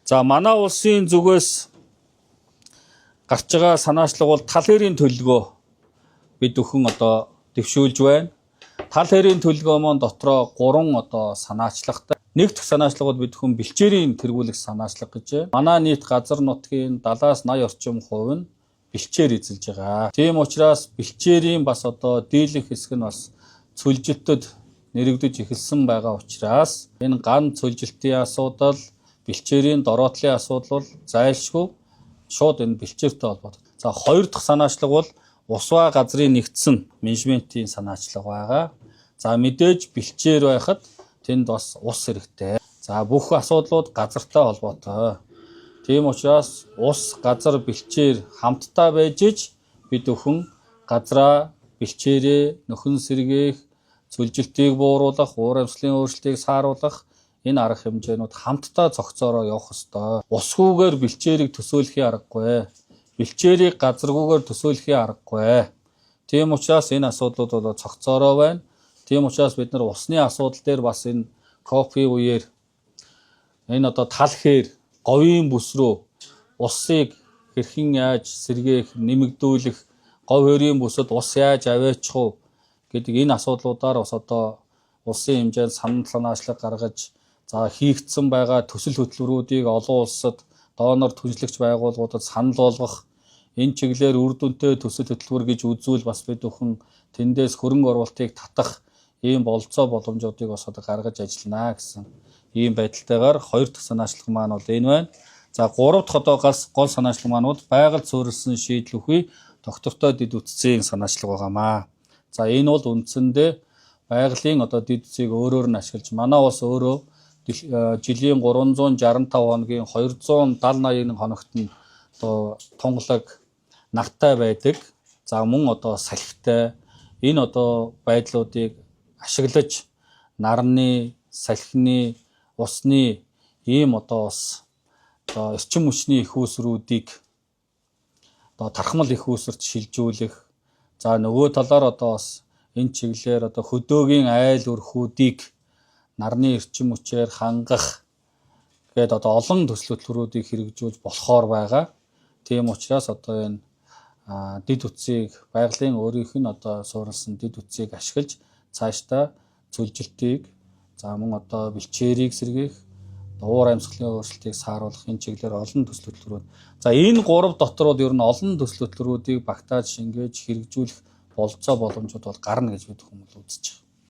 За манай улсын зүгээс гарч байгаа санаачлага бол тал хэрийн төлөлгөө бид өхөн одоо дэвшүүлж байна. Тал хэрийн төлөлгөө маань дотроо 3 санаачлагтай. Нэг дэх санаачлага бол бид өхөн бэлчээрийн тэргүүлэх санаачлага гэж байна. Манай нийт газар нутгийн 70-80 орчим хувь нь бэлчээр эзэлж байгаа. Тийм учраас бэлчээрийн бас дийлэнх хэсэг нь бас цөлжилтөд нэрэгдэж эхэлсэн байгаа учраас энэ ган цөлжилтийн асуудал, бэлчээрийн дороотлын асуудал бол зайлшгүй шууд энэ бэлчээртэй холбоотой. За хоёр дахь санаачлага бол усваа газрын нэгдсэн менежментийн санаачлага байгаа. За мэдээж бэлчээр байхад тэнд бас ус хэрэгтэй. За бүх асуудлууд газартай холбоотой. Тийм учраас ус, газар, бэлчээр хамтдаа байж иж бид өхөн газраа, бэлчээрээ нөхөн сэргээх, цөлжилтийг бууруулах, уур амьсгалын өөрчлөлтийг сааруулах энэ арга хэмжээнүүд хамтдаа цогцоороо явах ёстой. Усгүйгээр бэлчээрийг төсөөлөхийн аргагүй. Бэлчээрийг газаргүйгээр төсөөлөхийн аргагүй. Тийм учраас энэ асуудлууд бол цогцоороо байна. Тийм учраас бид нар усны асуудал дээр бас энэ кофе үеэр энэ тал хээр говийн бүс рүү усыг хэрхэн яаж сэргээх, нэмэгдүүлэх, говь хоёрын бүсэд ус яаж аваачих вэ гэдэг энэ асуудлуудаар бас улсын хэмжээнд санал санаачлага гаргаж хийгдсэн байгаа төсөл хөтөлбөрүүдийг олон улсад доонор түншлэгч байгууллагуудад санал болгох энэ чиглэлээр үр дүнтэй төсөл хөтөлбөр гэж үзвэл бас бид өхөн тэндээс хөрөнгө оруулалтыг татах ийм болцоо боломжуудыг бас гаргаж ажиллана гэсэн ийм байдалтайгаар хоёр дахь санаачлага маань бол энэ байна. За гурав дахь гол санаачлага маань бол байгальд суурилсан шийдэл үхий доктортой дид үтцийн санаачлага байгаамаа. За энэ бол үндсэндээ байгалийн дид үтцийг өөрөөр нь ашиглаж манай улс өөрөө жилийн 365 хоногийн 270-81 хоногт нь тунгалаг нартай байдаг. За мөн салхитай энэ байдлуудыг ашиглаж нарны, салхины, усны ийм бас эрчим хүчний их үүсрүүдийг тархмал их үүсвэрт шилжүүлэх. За нөгөө талаар бас энэ чиглэлээр хөдөөгийн айл өрхүүдийг нарны эрчим хүчээр хангах гэдэг олон төсөл хөтөлбөрүүдийг хэрэгжүүлж болохоор байгаа. Тийм учраас энэ дид үтцийг байгалийн өөрийнх нь суурилсан дид үтцийг ашиглаж цаашдаа цөлжилтийг мөн бэлчээрийг сэргээх, уур амьсгалын өөрчлөлтийг сааруулах энэ чиглэлээр олон төсөл хөтөлбөрүүд. За энэ 3 доторууд ер нь олон төсөл хөтөлбөрүүдийг багтааж шингээж хэрэгжүүлэх болцоо боломжууд бол гарна гэж бид хүмүүс үзэж байна.